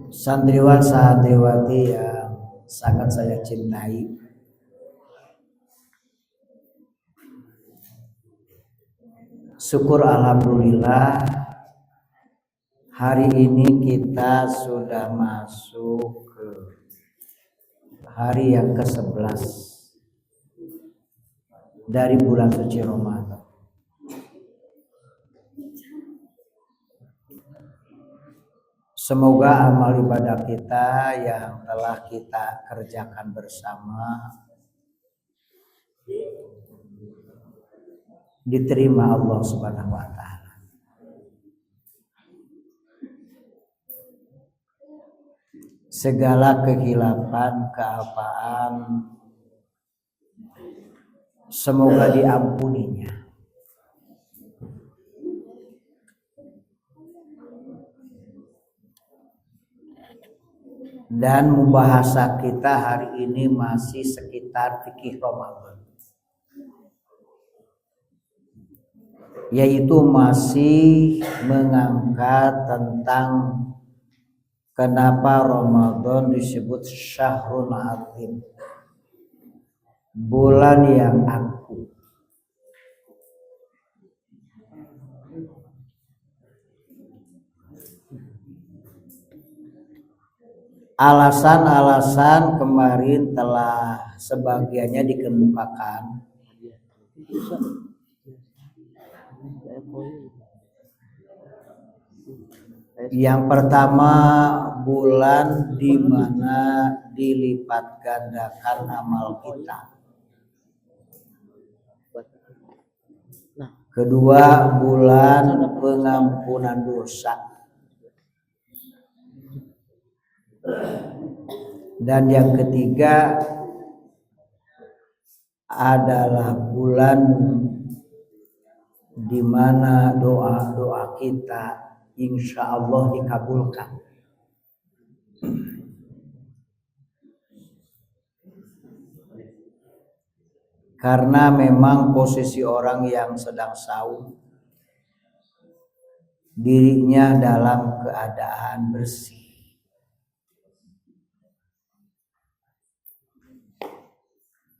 Santriwan santriwati yang sangat saya cintai, syukur alhamdulillah hari ini kita sudah masuk ke hari yang ke-11 dari bulan suci Ramadan. Semoga amal ibadah kita yang telah kita kerjakan bersama diterima Allah Subhanahu wa taala. Segala kehilapan, kealpaan semoga diampuninya. Dan mubahasa kita hari ini masih sekitar fikih Ramadan, yaitu masih mengangkat tentang kenapa Ramadan disebut Syahrul Azim, bulan yang agung. Alasan-alasan kemarin telah sebagiannya dikemukakan. Yang pertama, bulan di mana dilipat gandakan amal kita. Kedua, bulan pengampunan dosa. Dan yang ketiga adalah bulan di mana doa-doa kita insya Allah dikabulkan. Karena memang posisi orang yang sedang saum, dirinya dalam keadaan bersih.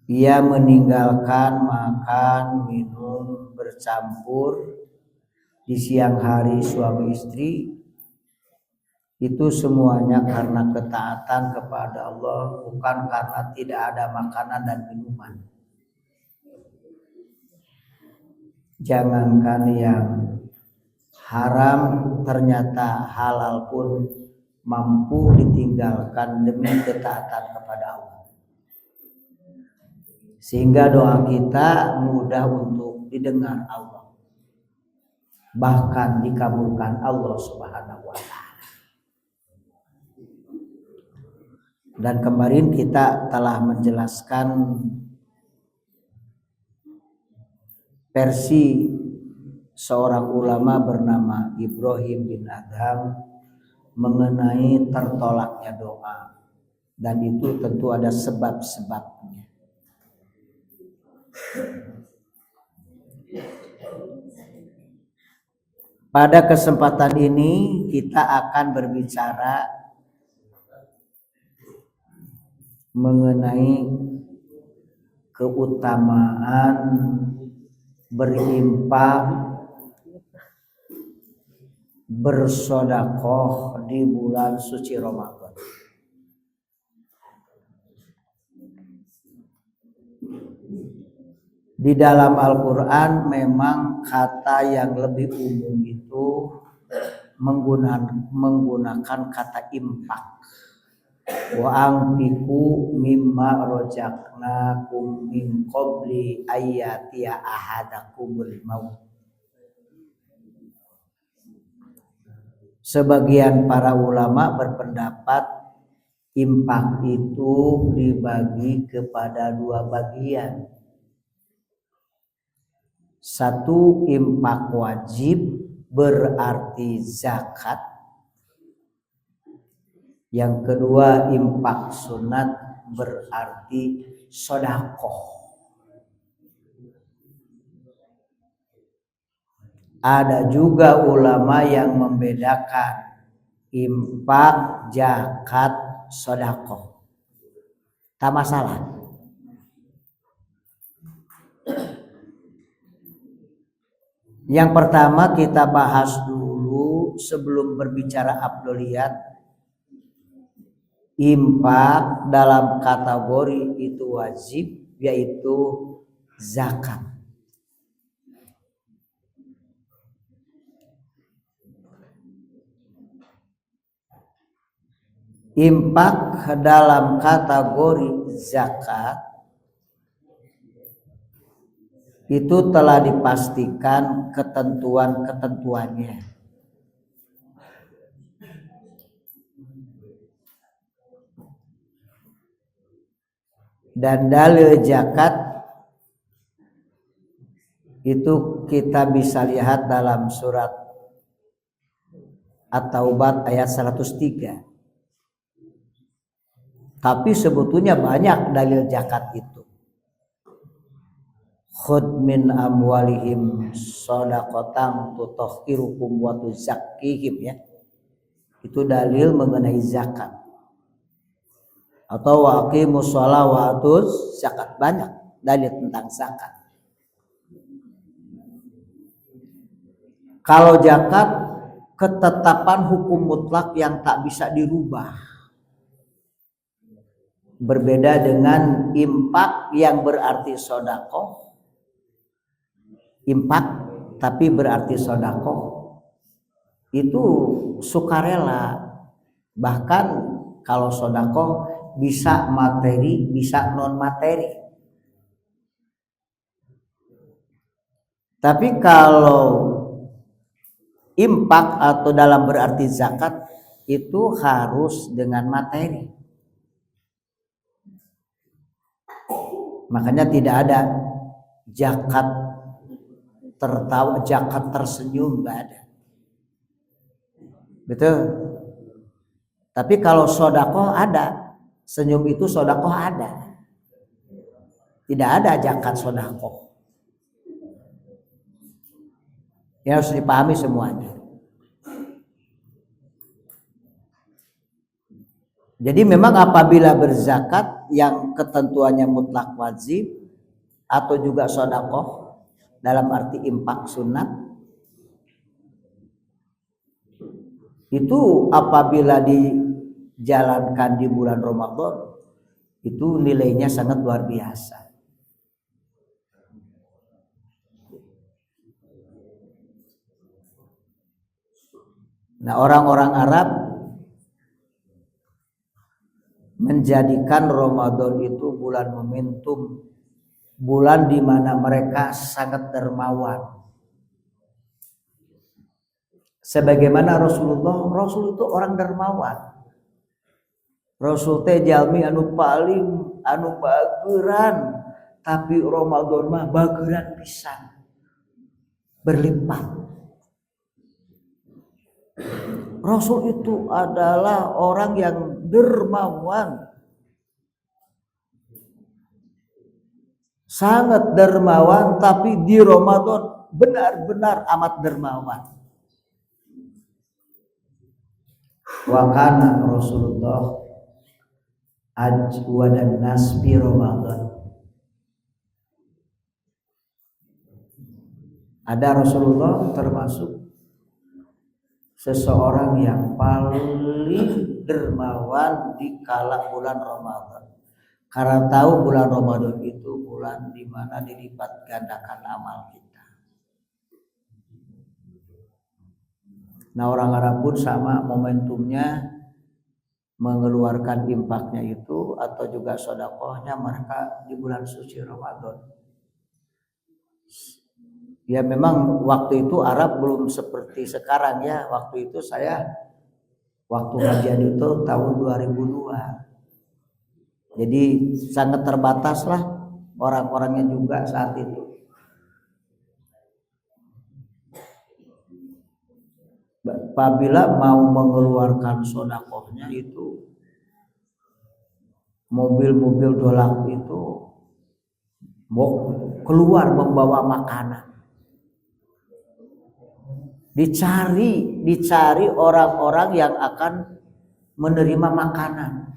Ia meninggalkan makan, minum, bercampur di siang hari suami istri. Itu semuanya karena ketaatan kepada Allah, bukan karena tidak ada makanan dan minuman. Jangankan yang haram, ternyata halal pun mampu ditinggalkan demi ketaatan kepada Allah. Sehingga doa kita mudah untuk didengar Allah, bahkan dikabulkan Allah Subhanahu wa taala. Dan kemarin kita telah menjelaskan versi seorang ulama bernama Ibrahim bin Adham mengenai tertolaknya doa, dan itu tentu ada sebab-sebabnya. Pada kesempatan ini kita akan berbicara mengenai keutamaan berinfak, bersedekah di bulan suci Ramadan. Di dalam Al-Quran memang kata yang lebih umum itu menggunakan kata infak. Wa anfiqu mimma razaqnakum min qabli ayyatiya ahadakumul maut. Sebagian para ulama berpendapat infak itu dibagi kepada dua bagian. Satu, infak wajib berarti zakat. Yang kedua, infak sunat berarti sedekah. Ada juga ulama yang membedakan infak, zakat, sedekah. Tak masalah. Yang pertama kita bahas dulu sebelum berbicara afdholiyat. Infak dalam kategori itu wajib, yaitu zakat. Infak dalam kategori zakat itu telah dipastikan ketentuan-ketentuannya. Dan dalil zakat itu kita bisa lihat dalam surat At-Taubah ayat 103. Tapi sebetulnya banyak dalil zakat itu. Khudh min amwalihim shadaqatan tutahhirukum wa tuzakkihim, ya. Itu dalil mengenai zakat. Atau wa aqimus shalah wa atuz zakat, banyak dalil tentang zakat. Kalau zakat ketetapan hukum mutlak yang tak bisa dirubah. Berbeda dengan infak yang berarti sedekah. Infak tapi berarti sedekah itu sukarela. Bahkan kalau sedekah bisa materi, bisa non materi. Tapi kalau infak atau dalam berarti zakat itu harus dengan materi. Makanya tidak ada zakat tertawa, zakat tersenyum, enggak ada. Betul. Tapi kalau sedekah ada. Senyum itu sedekah ada. Tidak ada zakat sedekah. Ya, harus dipahami semuanya. Jadi memang apabila berzakat yang ketentuannya mutlak wajib atau juga sedekah dalam arti infak sunat, itu apabila dijalankan di bulan Ramadan itu nilainya sangat luar biasa. Nah, orang-orang Arab menjadikan Ramadan itu bulan momentum, bulan di mana mereka sangat dermawan. Sebagaimana Rasul itu orang dermawan. Rasul teh jalmi anu paling anu bageran, tapi Ramadan mah bageran pisan. Berlimpah. Rasul itu adalah orang yang dermawan. Sangat dermawan, tapi di Ramadan benar-benar amat dermawan. Wa kana Rasulullah ajwadan nas fi Ramadan. Ada Rasulullah termasuk seseorang yang paling dermawan di kala bulan Ramadan. Karena tahu bulan Ramadan itu bulan di mana dilipat gandakan amal kita. Nah, orang Arab pun sama momentumnya mengeluarkan infaknya itu atau juga sedekahnya mereka di bulan suci Ramadan. Ya memang waktu itu Arab belum seperti sekarang ya. Waktu itu waktu hajian itu tahun 2002. Jadi sangat terbatas lah orang-orangnya juga saat itu. Apabila mau mengeluarkan sedekahnya itu mobil-mobil dolak itu mau keluar membawa makanan. dicari orang-orang yang akan menerima makanan.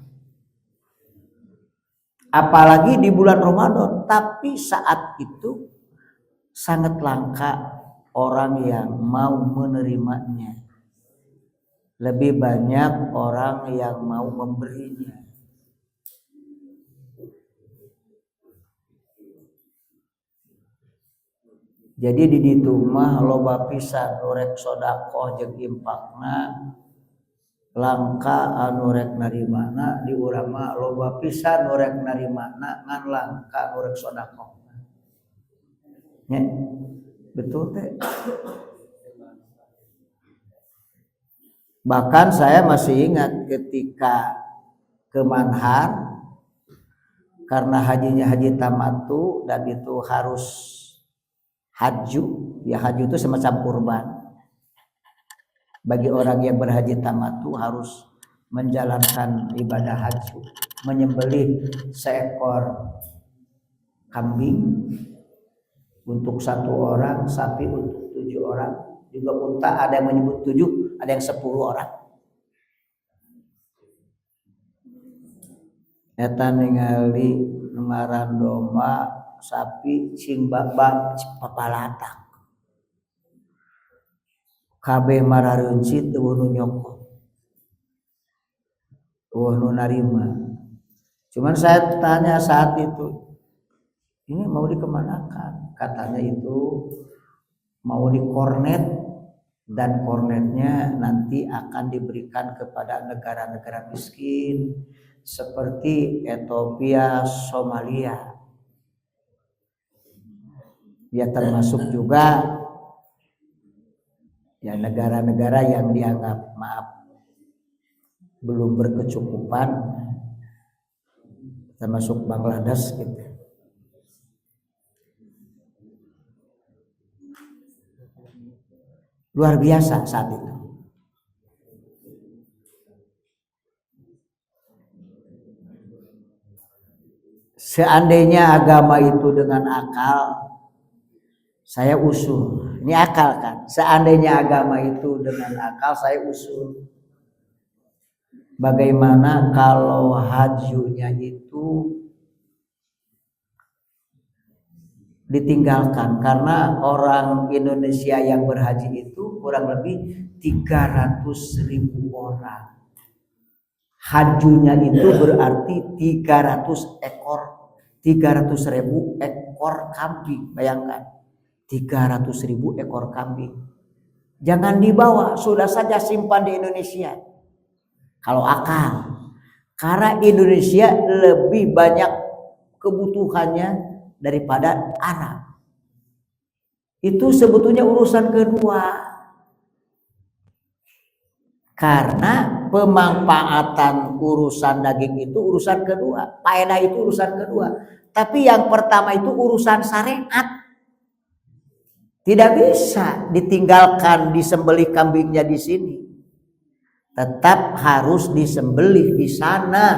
Apalagi di bulan Ramadan, tapi saat itu sangat langka orang yang mau menerimanya. Lebih banyak orang yang mau memberinya. Jadi di ditu mah loba pisan rek sedekah jeung infakna. Langka anu rek narimana di urang mah loba pisan rek narimana ngan langka rek sedekah. Nya betul teh. Bahkan saya masih ingat ketika ke Manhar karena hajinya haji tamattu dan itu harus haju, ya haju itu semacam kurban. Bagi orang yang berhaji tamattu harus menjalankan ibadah haji, menyembelih seekor kambing untuk 1 orang, sapi untuk 7 orang, juga unta ada yang menyebut 7, ada yang 10 orang. Eta ningali ngaran domba, sapi, cing babak, papalatang. Kabeh marareuncit eueuh nu nyokot. Eueuh nu narima. Cuman saya tanya saat itu, ini mau dikemanakan? Katanya itu mau dikornet dan kornetnya nanti akan diberikan kepada negara-negara miskin seperti Ethiopia, Somalia. Ya termasuk juga ya negara-negara yang dianggap belum berkecukupan, termasuk Bangladesh gitu. Luar biasa saat itu. Seandainya agama itu dengan akal, saya usul. Ini akal kan? Seandainya agama itu dengan akal, saya usul. Bagaimana kalau hajunya itu ditinggalkan? Karena orang Indonesia yang berhaji itu kurang lebih 300.000 orang. Hajunya itu berarti 300.000 ekor kambing. Bayangkan. 300.000 ekor kambing. Jangan dibawa, sudah saja simpan di Indonesia. Kalau akal. Karena Indonesia lebih banyak kebutuhannya daripada Arab. Itu sebetulnya urusan kedua. Karena pemanfaatan urusan daging itu urusan kedua. Faedah itu urusan kedua. Tapi yang pertama itu urusan syariat. Tidak bisa ditinggalkan disembelih kambingnya di sini. Tetap harus disembelih di sana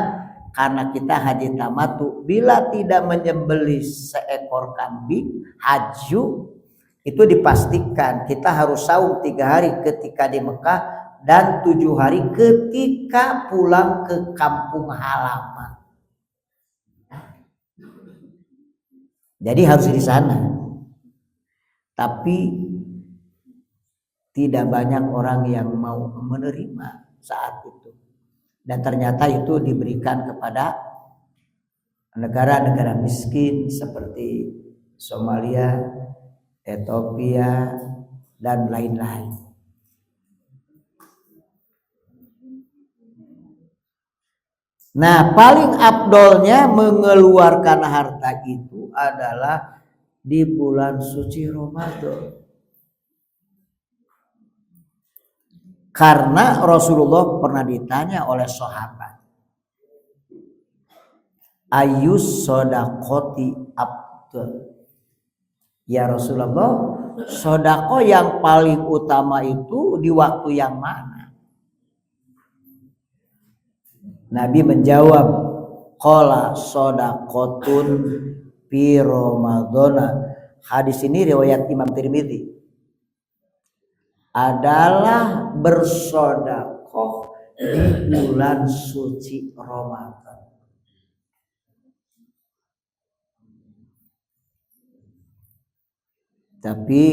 karena kita haji tamattu. Bila tidak menyembelih seekor kambing haju, itu dipastikan kita harus saum 3 hari ketika di Mekah dan 7 hari ketika pulang ke kampung halaman. Jadi harus di sana. Tapi tidak banyak orang yang mau menerima saat itu. Dan ternyata itu diberikan kepada negara-negara miskin seperti Somalia, Ethiopia, dan lain-lain. Nah, paling afdolnya mengeluarkan harta itu adalah di bulan suci Ramadan. Karena Rasulullah pernah ditanya oleh sahabat, Ayus sodakoti afdal. Ya Rasulullah, sodako yang paling utama itu di waktu yang mana? Nabi menjawab, qala sodakotun fi Ramadana. Hadis ini riwayat Imam Tirmidzi. adalah bersedekah di bulan suci Ramadan. Tapi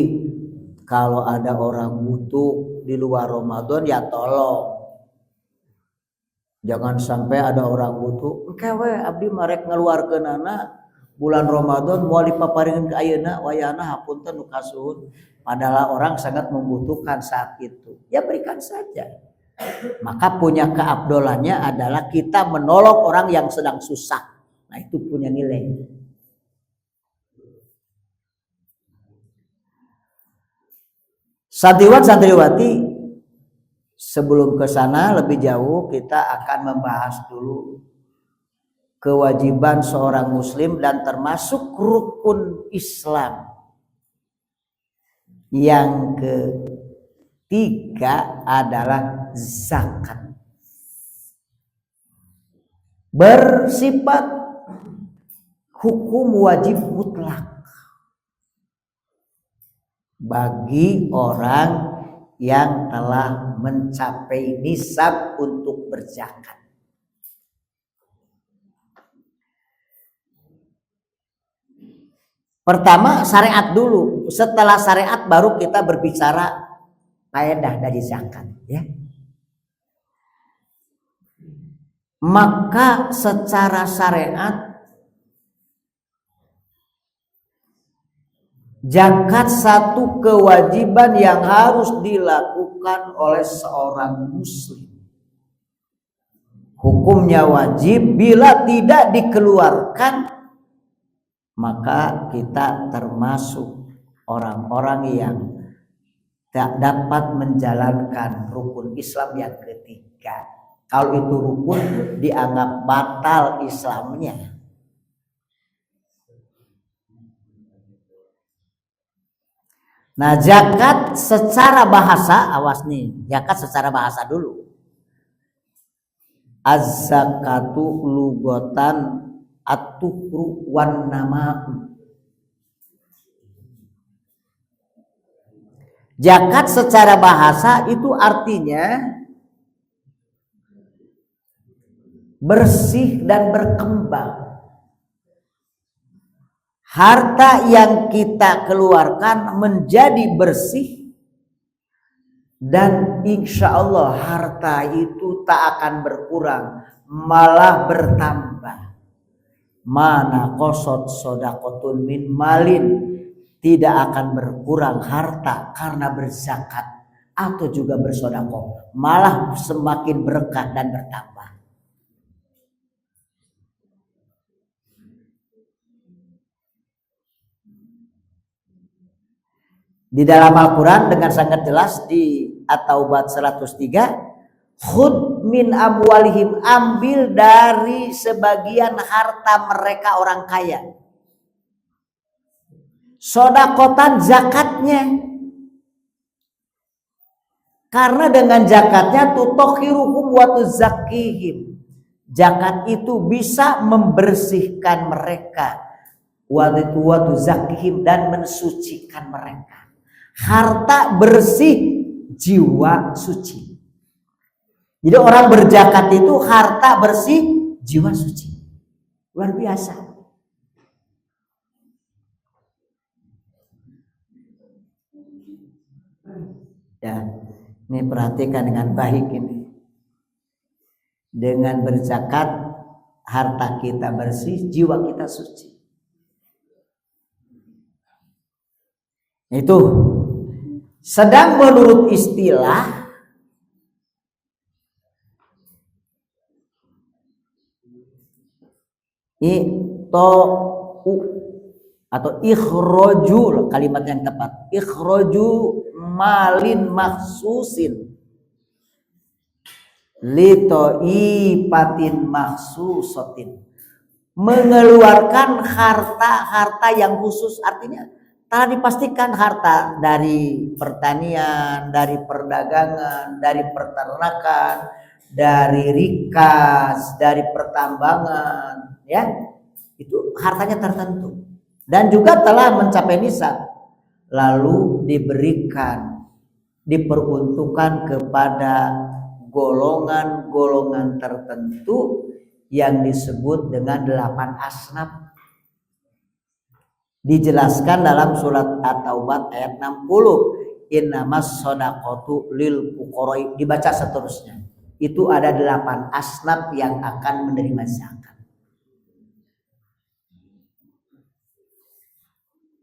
kalau ada orang butuh di luar Ramadan ya tolong. Jangan sampai ada orang butuh, engke we abdi marek ngeluarkeun bulan Ramadan moal dipaparingeun ka ayeuna wayahna hapunten nu kasuhun. Padahal orang sangat membutuhkan saat itu. Ya berikan saja. Maka punya keabdolannya adalah kita menolong orang yang sedang susah. Nah itu punya nilai. Santriwan santriwati, sebelum ke sana lebih jauh kita akan membahas dulu kewajiban seorang muslim dan termasuk rukun Islam. Yang ketiga adalah zakat. Bersifat hukum wajib mutlak bagi orang yang telah mencapai nisab untuk berzakat. Pertama syariat dulu, setelah syariat baru kita berbicara faedah dari zakat, ya. Maka secara syariat zakat satu kewajiban yang harus dilakukan oleh seorang muslim. Hukumnya wajib, bila tidak dikeluarkan maka kita termasuk orang-orang yang tak dapat menjalankan rukun Islam yang ketiga. Kalau itu rukun dianggap batal Islamnya. Nah, zakat secara bahasa, awas nih, zakat secara bahasa dulu. Az-zakatu lugatan at-tuhru wan nama'u. Zakat secara bahasa itu artinya bersih dan berkembang. Harta yang kita keluarkan menjadi bersih dan insya Allah harta itu tak akan berkurang, malah bertambah. Mana qosot sodakotun min malin, tidak akan berkurang harta karena berzakat atau juga bersodakoh, malah semakin berkah dan bertambah. Di dalam Al-Quran dengan sangat jelas di At-Taubah 103, khud min amwalihim, ambil dari sebagian harta mereka orang kaya. Sodakotan zakatnya. Karena dengan zakatnya tutokhiruhum wa tuzakihim. Zakat itu bisa membersihkan mereka. Wa tuzakihim, dan mensucikan mereka. Harta bersih, jiwa suci. Jadi orang berzakat itu harta bersih, jiwa suci. Luar biasa. Ya, ini perhatikan dengan baik ini. Dengan berzakat, harta kita bersih, jiwa kita suci. Itu. Sedang menurut istilah atau ikhraju, kalimat yang tepat, ikhraju malin maksusin litoipatin maksusotin, mengeluarkan harta yang khusus, artinya telah dipastikan harta dari pertanian, dari perdagangan, dari peternakan, dari rikas, dari pertambangan, ya, itu hartanya tertentu dan juga telah mencapai nisab, lalu diberikan diperuntukkan kepada golongan-golongan tertentu yang disebut dengan 8 asnaf. Dijelaskan dalam surat At-Taubah ayat 60, innamas shadaqatu lil fuqara, dibaca seterusnya. Itu ada 8 asnaf yang akan menerima zakat.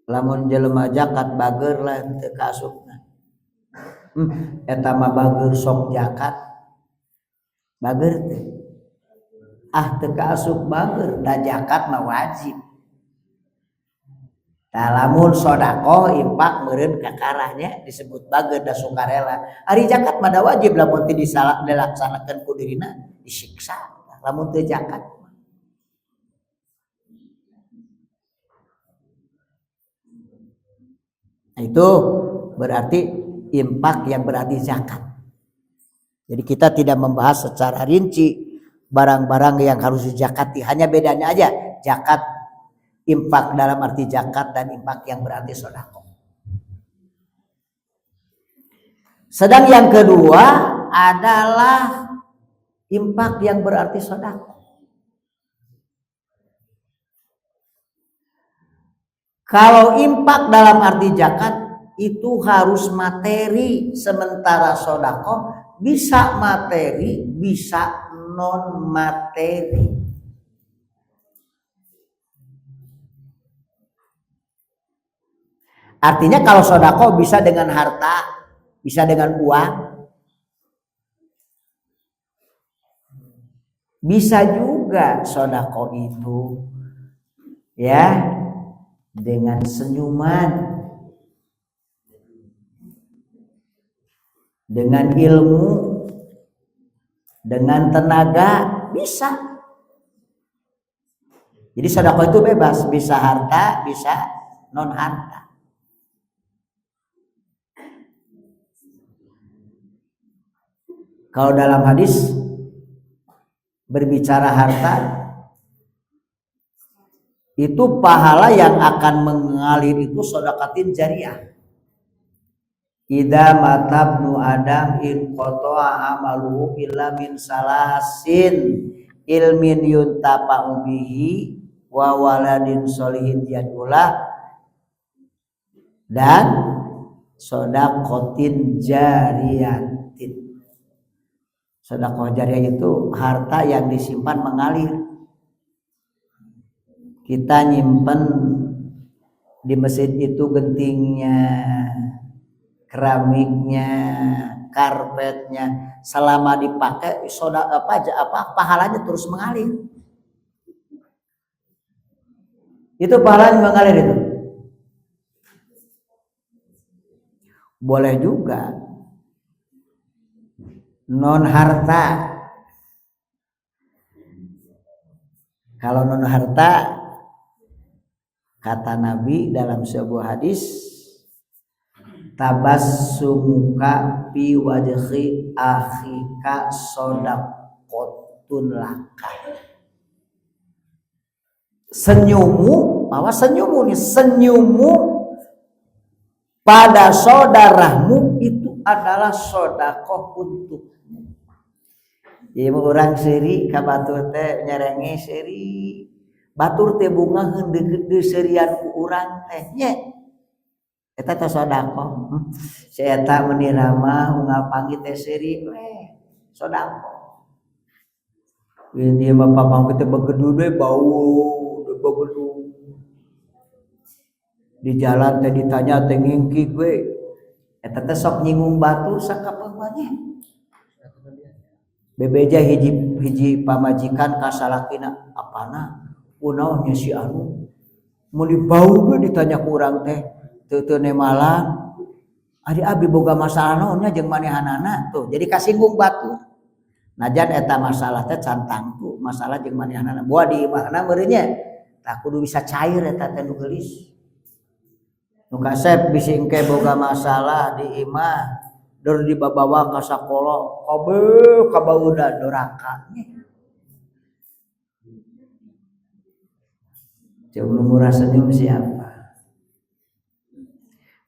Lamun jelema zakat bager lah teu kaasupna. Eta mah bager sok zakat. Bager teh. Teu kaasup bager, da zakat mah wajib. Lamun sodako impak meureun kakarahnya disebut bager da sukarela. Ari zakat mah da wajib, lamun teu dilaksanakeun ku dirina disiksa. Lamun teu zakat. Nah, itu berarti impak yang berarti zakat. Jadi kita tidak membahas secara rinci barang-barang yang harus dizakati, hanya bedanya aja zakat impak dalam arti zakat dan impak yang berarti sedekah. Sedang yang kedua adalah impak yang berarti sedekah. Kalau impak dalam arti zakat itu harus materi, sementara sedekah bisa materi, bisa non materi. Artinya kalau sedekah bisa dengan harta, bisa dengan uang, bisa juga sedekah itu ya dengan senyuman, dengan ilmu, dengan tenaga, bisa. Jadi sedekah itu bebas, bisa harta, bisa non harta. Kalau dalam hadis berbicara harta, itu pahala yang akan mengalir itu sedekatin jariyah. Idza matabnu adam in qata'a amaluhu illa min salasin ilmin yuntafa'u bihi wa waladin sholihin yad'ulah dan shadaqatin jariyatin. Sedekah jariyah itu harta yang disimpan mengalir. Kita nyimpen di masjid itu gentingnya, keramiknya, karpetnya, selama dipakai pahalanya terus mengalir. Itu pahalanya mengalir itu. Boleh juga non harta. Kalau non harta, kata Nabi dalam sebuah hadis, tabassumuka fi wajhi akhika shadaqatun laka. Senyummu, awas senyummu nih, senyummu pada saudaramu itu adalah sedekah untukmu. Ieu urang seuri ka batur teh nyerengi seuri. Batur teh bunga heudeuk seurian ku urang teh nya. Eta teh sedekah. Si eta menirama unggal panggih teh seuri we sedekah. Ini mah papang teh begedu we bau begedu. Di jalan teh ditanya teh ngingkig we. Eta teh sok nyinggung batur sakapeungna. Bebeja hiji pamajikan ka salakina apana? Kunaonnya si anu mau dibau we ditanya ku urang teh teu nemalan. Ari abdi boga masalah naonnya jeung manehanana tuh. Jadi kasinggung batur. Najan eta masalah teh cantangku, masalah jeung manehanana. Boa di imahna meureun nya. Tah kudu bisa cair eta teh nu geulis. Nu kasep bisi engke boga masalah di imah dur dibawa ka sakola kabeh kabaudan doraka. Coba murah senyum siapa?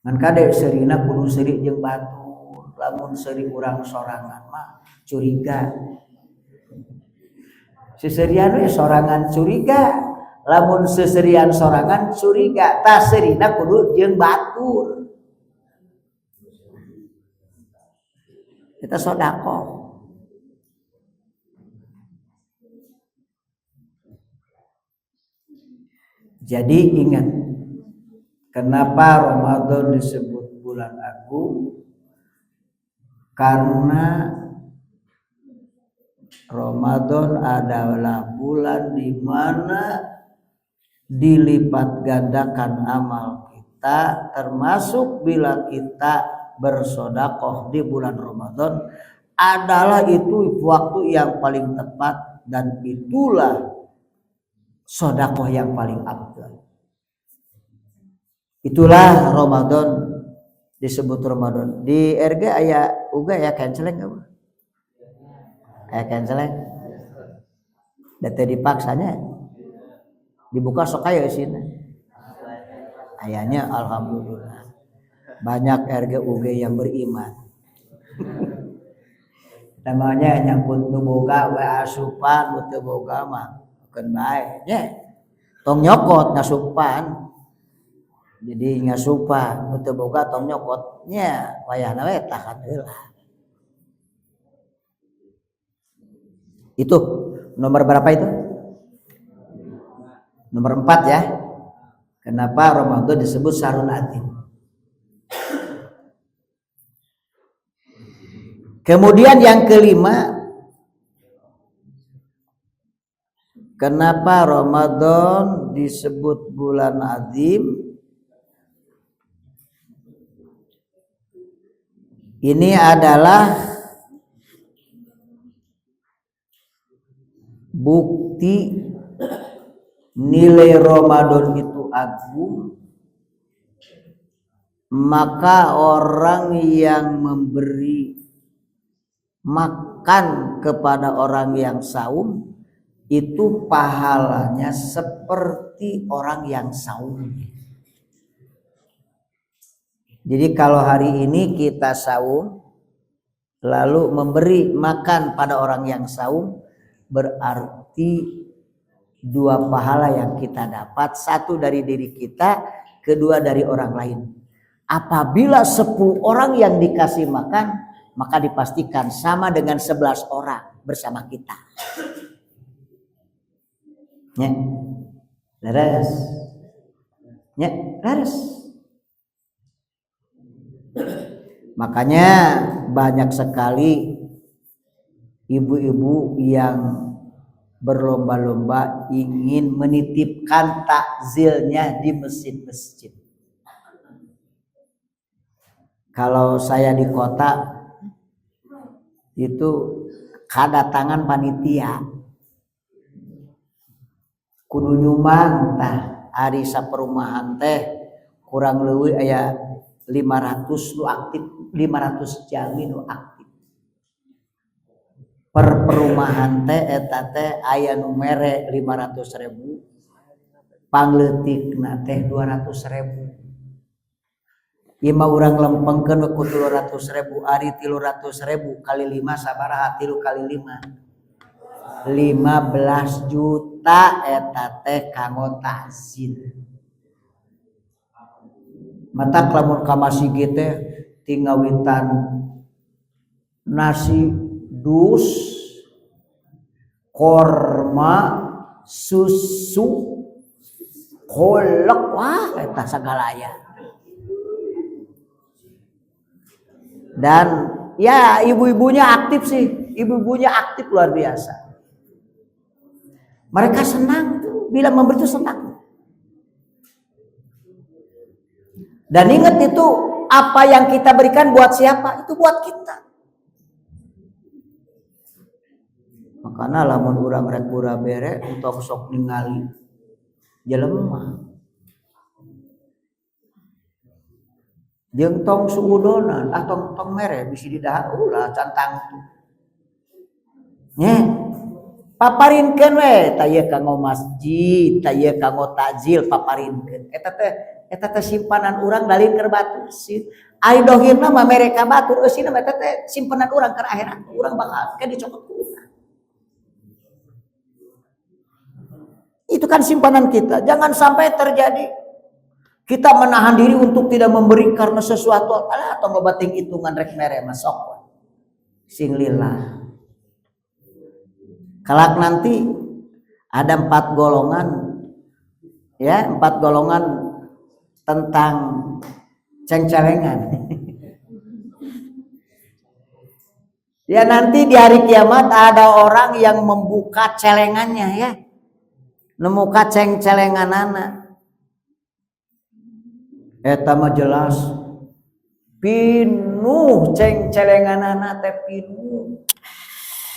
Ngan kade seurina kudu seuri jeung batur. lamun seri urang sorangan mah curiga. Seserian we sorangan curiga, lamun seserian sorangan curiga, tah serina kudu jeung batur. Kita sodako. Jadi ingat, kenapa Ramadan disebut bulan agung? Karena Ramadan adalah bulan di mana dilipat gandakan amal kita, termasuk bila kita bersodakoh di bulan Ramadan, adalah itu waktu yang paling tepat dan itulah sodakoh yang paling afdal. Itulah Ramadan disebut Ramadan. Di RG aya uga ya canceling apa? Aya canceling. Date dipaksanya dibuka sok aya isina. Ayanya alhamdulillah. Banyak RGUG yang beriman. Namanya nyangkut nu boga we asupan nu teu boga mah keun bae nya. Tong nyokot ngasupan. Jadi ngasupan nu teu boga tong nyokot nya wayahna we tahan heula. Itu nomor berapa itu? Nomor 4 ya. Kenapa Ramadan disebut Syahrul Atim? Kemudian yang kelima, kenapa Ramadan disebut bulan azim? Ini adalah bukti nilai Ramadan itu agung, maka orang yang memberi makan kepada orang yang saum itu pahalanya seperti orang yang saum. Jadi kalau hari ini kita saum lalu memberi makan pada orang yang saum, berarti 2 pahala yang kita dapat, 1 dari diri kita, 2 dari orang lain. Apabila 10 orang yang dikasih makan, maka dipastikan sama dengan 11 orang bersama kita. Ya, leres. Ya, leres. Makanya banyak sekali ibu-ibu yang berlomba-lomba ingin menitipkan takzilnya di masjid-masjid. Kalau saya di kota itu kedatangan panitia kudu nyumbang tah ari saperumahan teh kurang leuwih aya 500 nu aktif, 500 jami nu aktif. Per perumahan teh eta teh aya nu mere 500.000, pangleutikna teh 200.000. Ieu mah urang lempengkeun ku 200.000, ari 300.000 kali 5 sabaraha? 3 kali 5 15 juta eta teh kanggo takzir. Mata lamun ka masjid teh tinggawitan nasi dus, korma, susu, kolak, wah eta sagalaya. Dan ya ibu-ibunya aktif sih, ibu-ibunya aktif luar biasa. Mereka senang tuh, bila memberi itu senang. Dan ingat itu, apa yang kita berikan buat siapa? Itu buat kita. Makanya lamun urang rek pura bere untuk sok ningali jelema. Jeung tong suudonan atau tong mere bisi di dahar ulah cantang. Nya paparinkeun we tah ieu kanggo masjid, tah ieu kanggo takjil paparinkeun. Eta teh eta teh simpanan urang dalin keur batu. Ai dohirna mah mereka batur eusina mah eta teh simpanan urang keur akhirat. Urang bakal ke dicokot ku urang. Itu kan simpanan kita. Jangan sampai terjadi kita menahan diri untuk tidak memberi karena sesuatu atau ngebating hitungan rek mere masok. Sing lillah. Kelak nanti ada 4 golongan, ya 4 golongan tentang ceng-celengan. Ya nanti di hari kiamat ada orang yang membuka celengannya ya, nemuka ceng-celenganana. Eta mah jelas pinuh ceng-celenganana teh pinuh.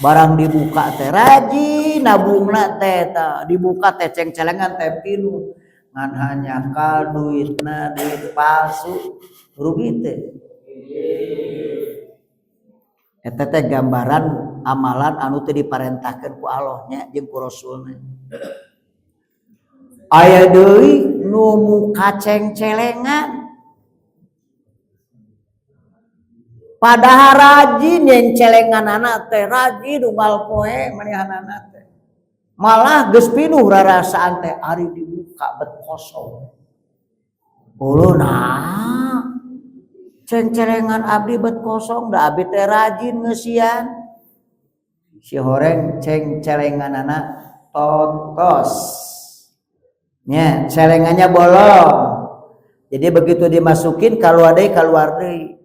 Barang dibuka teh rajin nabungna teh dibuka teh ceng-celengan teh pinuh. Ngan hanya ka duitna duit palsu rugi teh. Eta teh gambaran amalan anu teu diparentahkeun ku Allah nya jeung ku Rasulna. Aya deui nu muka ceng-celengan padahal rajin yang celenganana teh rajin unggal poe manehanana teh. Malah geus pinuh rarasaan teh ari dibuka bet kosong. Uluna ceng-celengan abdi bet kosong da abdi teh rajin ngeusian. Si horeng ceng-celenganana totos. Nya celengannya bolong. Jadi begitu dimasukin keluar deui.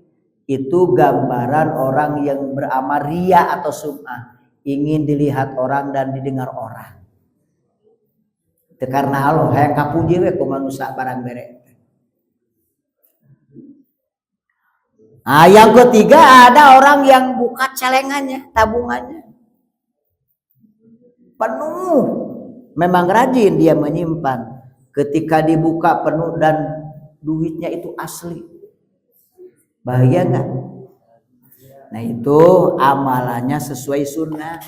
Itu gambaran orang yang beramal riya atau sum'ah, ingin dilihat orang dan didengar orang. Itu karena Allah hayang kapuji we ku manusia barang bere. Yang ketiga ada orang yang buka celengannya, tabungannya penuh. Memang rajin dia menyimpan. Ketika dibuka penuh dan duitnya itu asli. Bahagia enggak? Nah itu amalannya sesuai sunnah.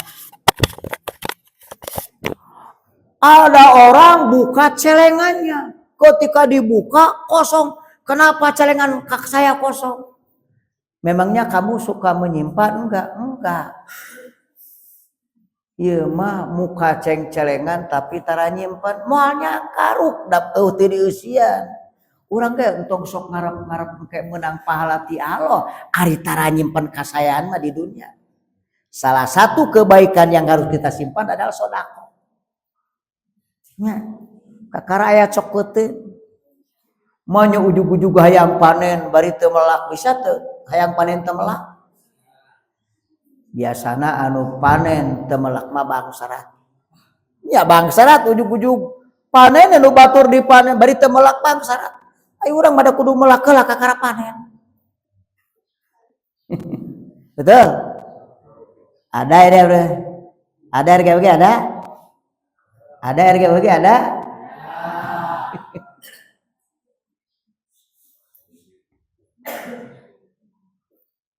Ada orang buka celengannya, ketika dibuka kosong. Kenapa celengan kak saya kosong? Memangnya kamu suka menyimpan? Enggak. Iya mah muka celengan tapi tara nyimpan. Moalnya karuk dapet di usian. Urang ge entong sok ngarep-ngarep kayak menang pahala ti Allah, ari tara nyimpen kasayaan mah di dunia. Salah satu kebaikan yang harus kita simpan adalah sedekah. Nya, kakara aya cok peuteun. Mah nya ujug-ujug hayang panen bari teu melak bisa teu? Hayang panen teu melak. Biasana anu panen teu melak mah bangsarat. Nya bangsarat ujug-ujug panen anu batur dipanen bari teu melak bangsarat. Ayo urang pada kudu melak heula kakara panen. Betul? Ada RG bro? Ada RG bagi ada? Ada RG bagi ada?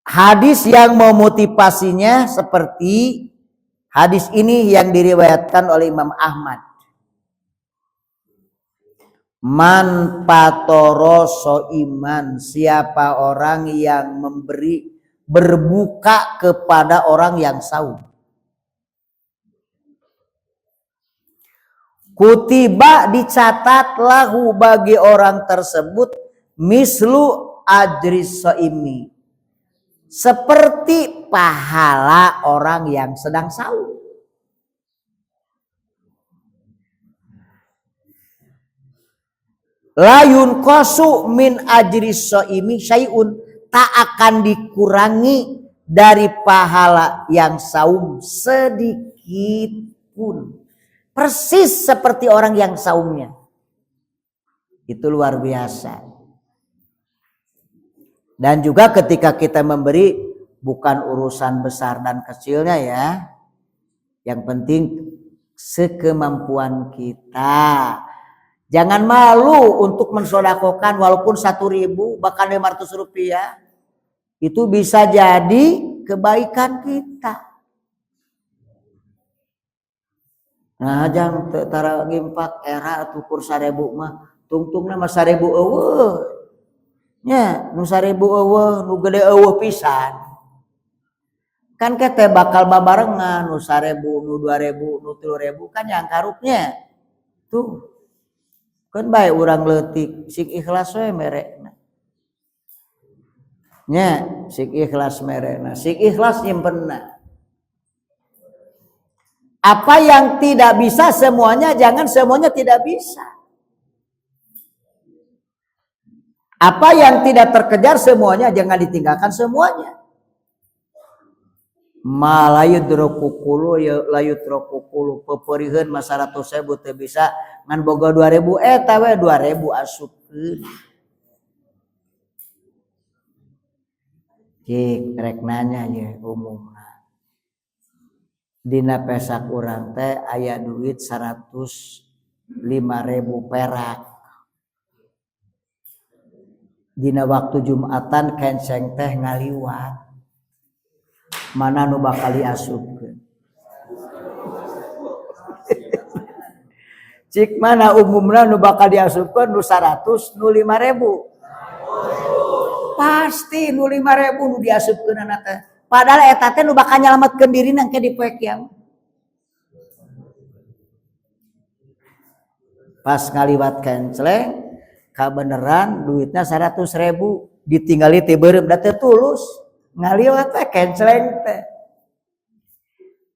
Hadis yang memotivasinya seperti hadis ini yang diriwayatkan oleh Imam Ahmad. Man patoro soiman, siapa orang yang berbuka kepada orang yang saum. Kutiba dicatat lahu bagi orang tersebut mislu ajris soimi, seperti pahala orang yang sedang saum. Layun kosu min ajris soimi syai'un, tak akan dikurangi dari pahala yang saum sedikit pun. Persis seperti orang yang saumnya. Itu luar biasa. Dan juga ketika kita memberi bukan urusan besar dan kecilnya ya. Yang penting sekemampuan kita. Jangan malu untuk mensodakokan walaupun 1.000 bahkan 500 rupiah. Itu bisa jadi kebaikan kita. Nah jangan tara ngimpak era tukur 1.000 mah tungtungna mah 1000 eueuh nya nu 1000 eueuh nu gede eueuh pisan kan kete bakal babarengan nu 1000 nu 2000 nu 3000 kan yang karupnya tuh kan bae urang leutik sing ikhlas we merekna nya sing ikhlas merekna sing ikhlas nyimpenna. Apa yang tidak bisa semuanya, jangan semuanya tidak bisa. Apa yang tidak terkejar semuanya, jangan ditinggalkan semuanya. Malayudrokukulu ya layudrokukulu peperiheun masa 100.000 teu bisa ngan boga 2000 eta we 2000 asupkeun. Cik rek nanya ye umumna. Dina pesak urang teh aya duit 105.000 perak. Dina waktu Jumatan kenceng teh ngaliwat. Mana nu bakal diasupkeun? Cik mana umumna nu bakal diasupkeun nu 100 nu 5.000? Pasti nu 5.000 nu diasupkeun anak teh. Padahal eta teh nu bakal nyalametkeun dirina ke di poe kiamat. Pas ngaliwat kenceleng, kabeneran duitnya 100.000 ditinggali teh beureum da teu tulus. Ngaliwat teh kenceleng teh.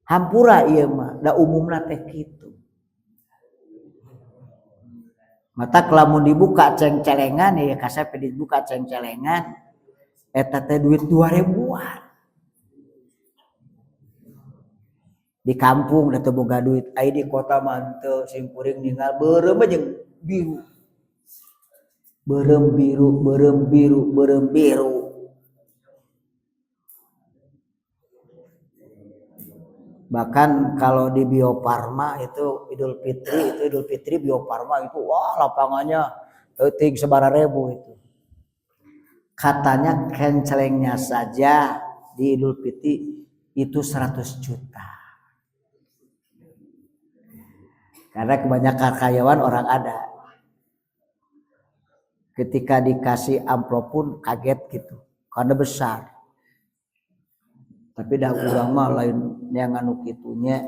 Hampura ieu mah, da umumna teh kitu. Mata lamun dibuka ceng-celengan ya kasape dibuka ceng-celengan eta teh duit 2000-an. Di kampung da teu boga duit, ai di kota mah teu sing kuring ninggal beureum jeung biru. Beureum biru, beureum biru, beureum biru. Bahkan kalau di Bio Farma itu Idul Fitri Bio Farma itu wah lapangannya teuting sabararebu itu. Katanya kencelengnya saja di Idul Fitri itu 100 juta. Karena kebanyakan karyawan orang ada. Ketika dikasih amplop pun kaget gitu. Karena besar. Tapi dah urang mah lain yang anu kitunya.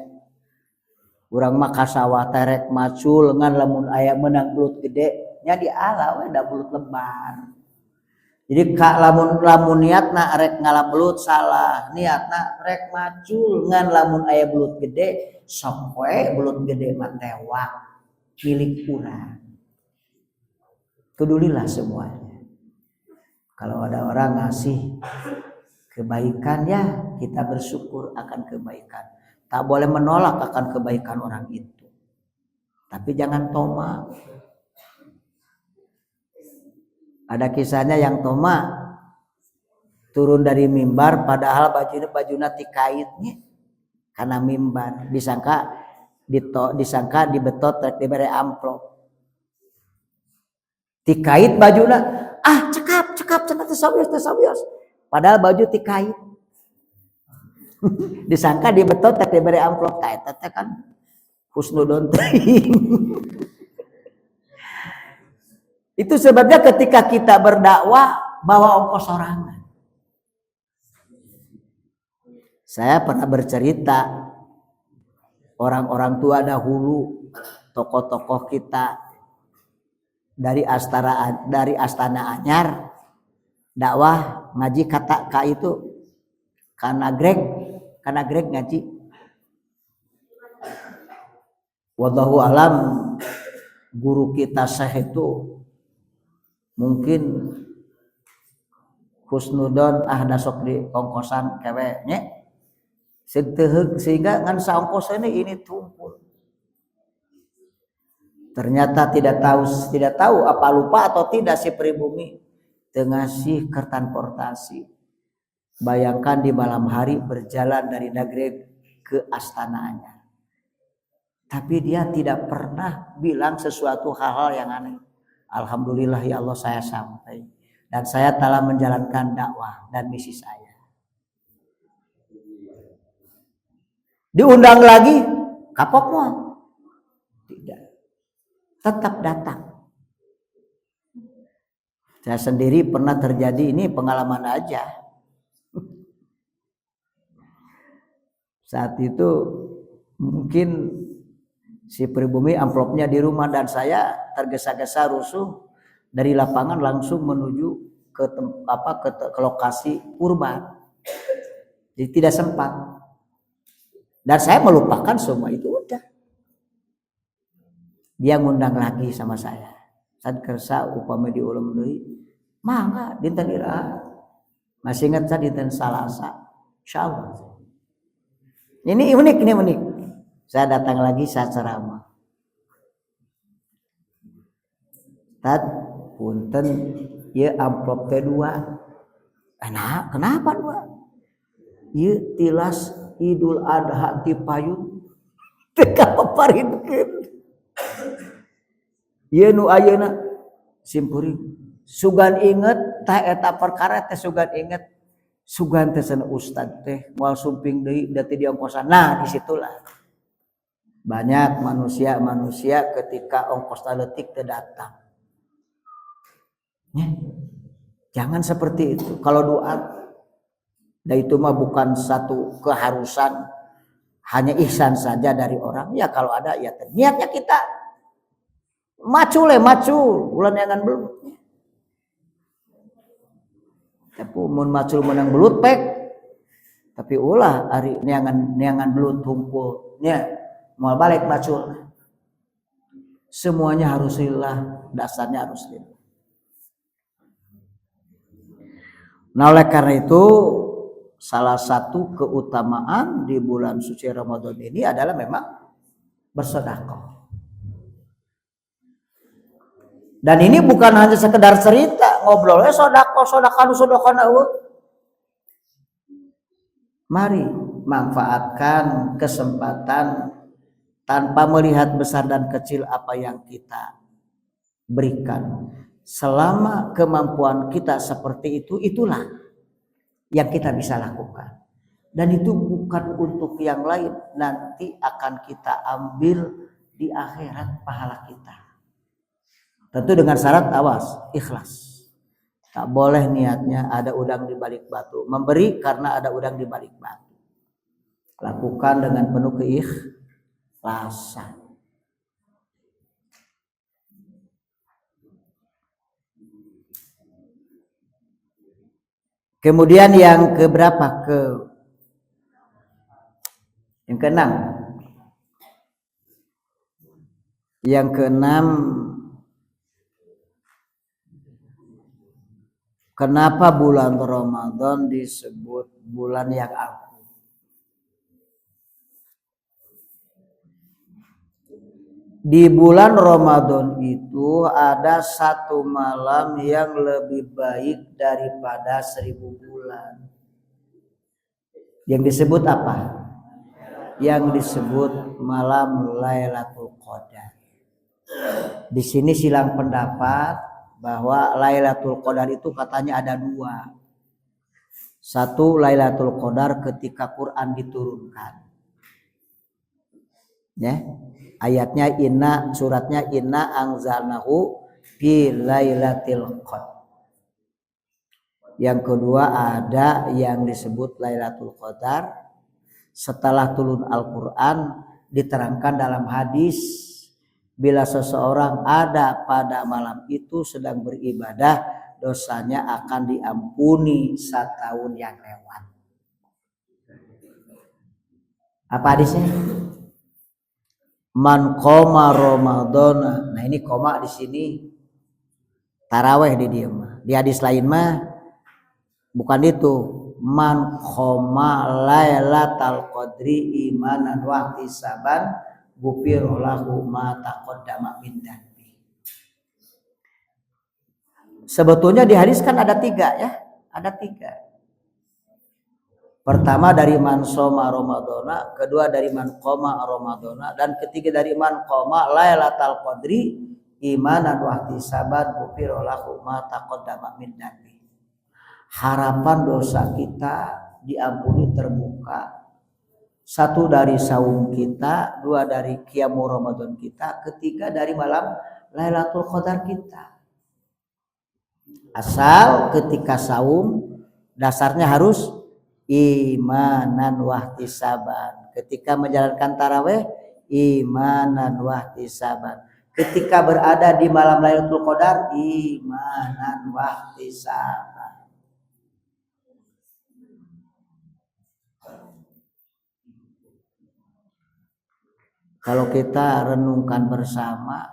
Urang mah kasawah terek macul ngan lamun aya menang belut gede nya di ala we da belut lebar. Jadi ka lamun niatna rek ngalabelut salah, niatna rek macul ngan lamun aya belut gede sok we belut gede mah tewak milik urang. Pedulilah semuanya. Kalau ada orang ngasih kebaikan ya kita bersyukur akan kebaikan. Tak boleh menolak akan kebaikan orang itu. Tapi jangan toma. Ada kisahnya yang toma turun dari mimbar padahal bajuna tikaitnya karena mimbar disangka dibetot rek dibere amplop. Tikait bajuna cekap cenah teh sawios. Padahal baju tikait. Disangka dibetot rek dibere amplop ta eta teh kan husnudon teuing. Itu sebabnya ketika kita berdakwah bawa ongkos sorangan. Saya pernah bercerita orang-orang tua dahulu, tokoh-tokoh kita dari Astana Anyar dakwah ngaji kata itu kana Greg ngaji. Wallahu alam guru kita Syekh itu mungkin husnudon dasok di ongkosan kewe nya sehingga ngan saongkosna ini tumpul. Ternyata tidak tahu apa lupa atau tidak si pribumi ngasih ke transportasi. Bayangkan di malam hari berjalan dari Nagreg ke Astana Anyar. Tapi dia tidak pernah bilang sesuatu hal-hal yang aneh. Alhamdulillah ya Allah saya sampai dan saya telah menjalankan dakwah dan misi saya. Diundang lagi kapok mau? Tidak. Tetap datang. Saya sendiri pernah terjadi, ini pengalaman aja. Saat itu mungkin si pribumi amplopnya di rumah dan saya tergesa-gesa rusuh dari lapangan langsung menuju ke lokasi kurban. Jadi tidak sempat. Dan saya melupakan semua itu udah. Dia ngundang lagi sama saya. Saat kersa upama di ulam deui, mangga dinten iraha. Masih ingat saya dinten Salasa. Insyaallah. Ini unik. Saya datang lagi saat ceramah. Tad punten ieu amplop teh 2. Nah, kenapa 2? Ieu tilas Idul Adha ti payun teu kapaparinkeun. Ieu nu ayeuna simpuring sugan inget tah eta perkara teh sugan inget sugan teh sana ustad teh moal sumping deui da teh diongkosan. Nah, disitulah banyak manusia ketika ongkos leutik teu datang. Ya. Jangan seperti itu. Kalau doa, dan itu mah bukan satu keharusan, hanya ihsan saja dari orang. Ya kalau ada ya niatnya kita macu ulan yangan belut. Tapi mun macul menang belut pek. Tapi ulah ari neangan belut humpul nya moal balik macul. Semuanya harus lillah, dasarnya harus lillah. Nah oleh karena itu salah satu keutamaan di bulan suci Ramadan ini adalah memang bersedekah. Dan ini bukan hanya sekedar cerita ngobrol, sedekah. Mari manfaatkan kesempatan tanpa melihat besar dan kecil apa yang kita berikan. Selama kemampuan kita seperti itu, itulah yang kita bisa lakukan. Dan itu bukan untuk yang lain, nanti akan kita ambil di akhirat pahala kita. Tentu dengan syarat awas, ikhlas. Tak boleh niatnya ada udang di balik batu. Memberi karena ada udang di balik batu. Lakukan dengan penuh keikhlasan. Kemudian yang keberapa? Yang keenam. Yang keenam, kenapa bulan Ramadan disebut bulan yang agung? Di bulan Ramadan itu ada satu malam yang lebih baik daripada 1000 bulan. Yang disebut apa? Yang disebut malam Lailatul Qadar. Di sini silang pendapat bahwa Lailatul Qadar itu katanya ada 2. Satu Lailatul Qadar ketika Quran diturunkan. Ya. Ayatnya suratnya inna anzalnahu fi lailatul qadar. Yang kedua ada yang disebut Lailatul Qadar setelah turun Al-Qur'an, diterangkan dalam hadis bila seseorang ada pada malam itu sedang beribadah, dosanya akan diampuni 1 tahun yang lewat. Apa hadisnya? Man qoma Ramadana. Nah ini koma di sini taraweh di dia mah. Di hadis lain mah bukan itu. Man qoma lailatal qadri imanan wa ihtisaban ghufira lahu ma taqaddama min dzambi. Sebetulnya di hadis kan ada 3 ya. Ada 3. Pertama dari man shoma Ramadana, kedua dari man qoma Ramadana, dan ketiga dari man qoma lailatal qadri imanan wa ihtisaban ghufira lahu ma taqaddama min dzambi. Harapan dosa kita diampuni terbuka. 1 dari saum kita, 2 dari qiyamul Ramadan kita, ketiga dari malam Lailatul Qadar kita. Asal ketika saum dasarnya harus imanan wahtisaban. Ketika menjalankan tarawih imanan wahtisaban. Ketika berada di malam Lailatul Qadar imanan wahtisaban. Kalau kita renungkan bersama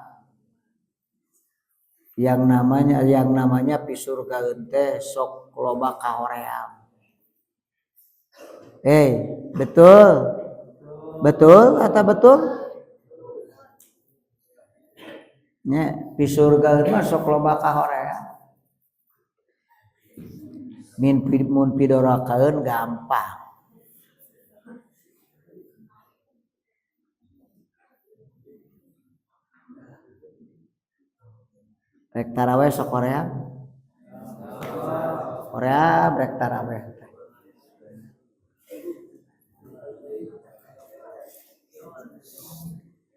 yang namanya pisurga ente sok loba kahoream. Betul? Betul atau betul? Nya pisurga mah sok loba kahoream. Mun pidorakaeun gampang. Rek taraweh sok Korea rek taraweh.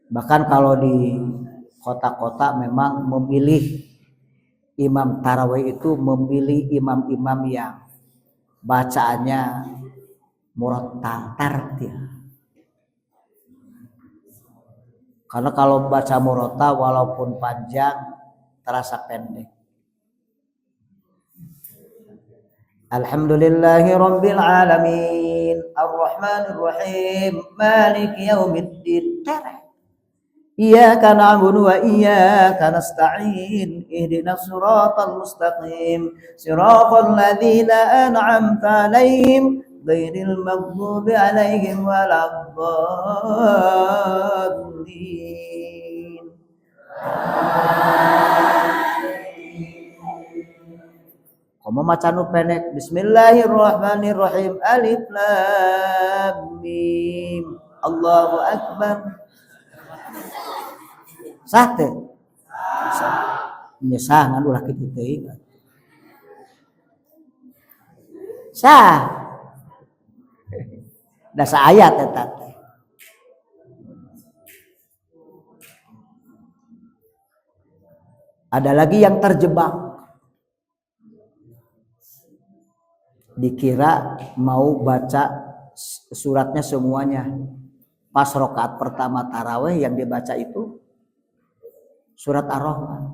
Bahkan kalau di kota-kota memang memilih imam taraweh itu memilih imam-imam yang bacaannya murattal tartil. Karena kalau baca murattal walaupun panjang terasa pendek. Alhamdulillahi rabbil alamin arrahmanir rahim maliki yaumiddin. Iyyaka na'budu wa iyyaka nasta'in ihdinas siratal mustaqim siratal ladzina an'amta 'alaihim ghairil maghdubi 'alaihim waladdallin. Komo maca nu pendek. Bismillahirrahmanirrahim. Alif lam mim. Allahu akbar. Sah teh. Nya sah ngan ulah kitu teuing. Sah. Da saayat eta teh. Ada lagi yang terjebak. Dikira mau baca suratnya semuanya. Pas rakaat pertama tarawih yang dibaca itu surat Ar-Rahman.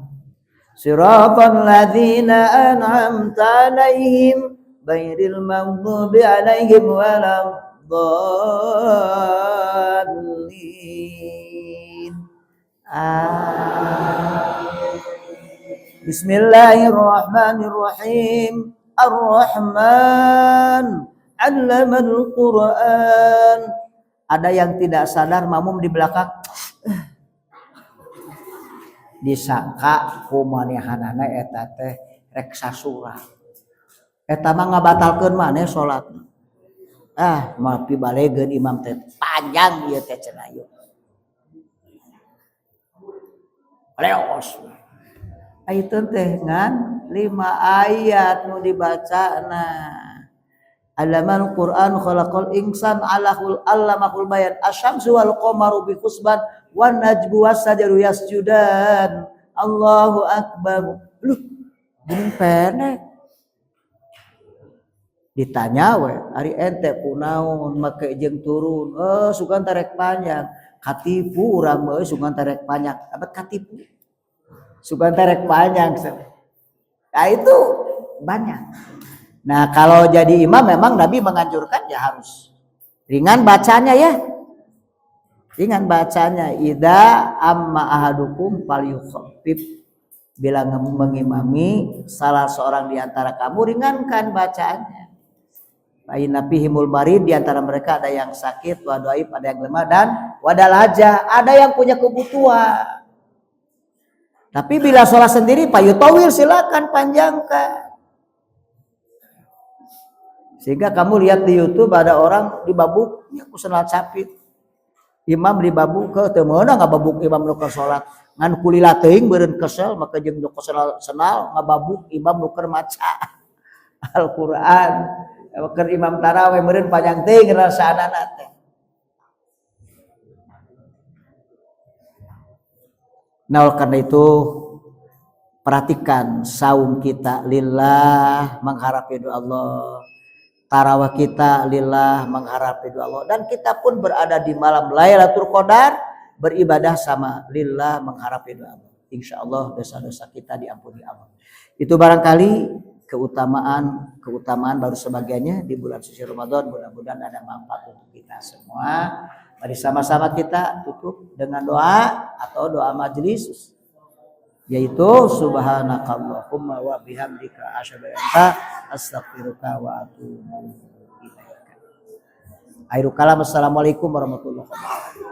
Siratal ladzina an'amta 'alaihim ghairil maghdubi 'alaihim waladdallin. Bismillahirrahmanirrahim. Ar-Rahman 'allamal Qur'an. Ada yang tidak sadar makmum di belakang disangka kumanehanana eta teh rek sasura. Eta mah ngabatalkeun maneh salatna. Mah pibalegeun imam teh panjang ieu teh cenah ieu. Leos. Itu teh ngan 5 ayat nu dibacana. Alamal Quran khalaqal insan allamahul bayan asyamsu wal qamaru bi husban wan najmu wasjaru yasjudan. Allahu akbar. Lu geuning pendek. Ditanya we, ari ente kunaon make jeung turun? Sugan tarek panjang. Katipu urang mah sugan tarek panjang. Apa katipu? Sugan tarek panjang. Nah itu banyak. Nah kalau jadi imam memang Nabi menganjurkan ya harus ringan bacanya ya. Ringan bacanya. Idza amma ahadukum falyukhaffif. Bila mengimami salah seorang di antara kamu ringankan bacaannya. Inna fihimul marid, di antara mereka ada yang sakit, wa dhaif, ada yang lemah, dan wadal haja, ada yang punya kebutuhan. Tapi bila sholat sendiri, payutawil silakan panjangkan. Sehingga kamu lihat di YouTube ada orang dibabuk, ya aku sholat capit. Imam dibabuk ke temeuna ngababuk imam nu keur sholat. Ngan kulila teuing beureun kesel, maka jeung nu kesel senal ngababuk imam nu keur maca Al-Qur'an. Keur imam tarawih meureun panjang teuing rasaanana teh. Nah, karena itu perhatikan saum kita lillah mengharap ridho Allah, tarawih kita lillah mengharap ridho Allah, dan kita pun berada di malam Lailatul Qadar beribadah sama lillah mengharap ridho Allah. Insya Allah dosa-dosa kita diampuni Allah. Itu barangkali keutamaan baru sebagiannya di bulan suci Ramadan. Mudah-mudahan ada manfaat untuk kita semua. Mari sama-sama kita tutup dengan doa atau doa majelis, yaitu subhanakallahumma wa bihamdika asyhadu an la ilaha illa anta astaghfiruka wa atubu ilaika. Akhirul kalam, assalamualaikum warahmatullahi wabarakatuh.